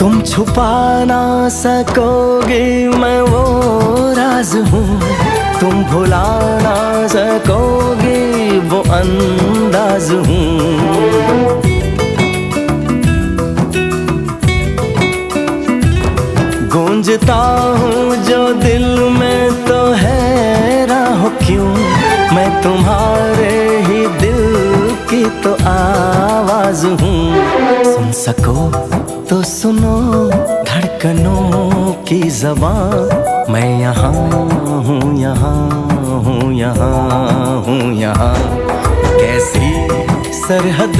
तुम छुपा ना सकोगे मैं वो राज हूँ, तुम भुला ना सकोगे वो अंदाज हूँ। गूंजता हूँ जो दिल में तो हैरान हो क्यों, मैं तुम्हारे ही दिल की तो आवाज हूँ। सुन सको तो सुनो धड़कनों की ज़बान, मैं यहाँ हूँ, यहाँ हूँ, यहाँ हूँ, यहाँ। कैसी सरहद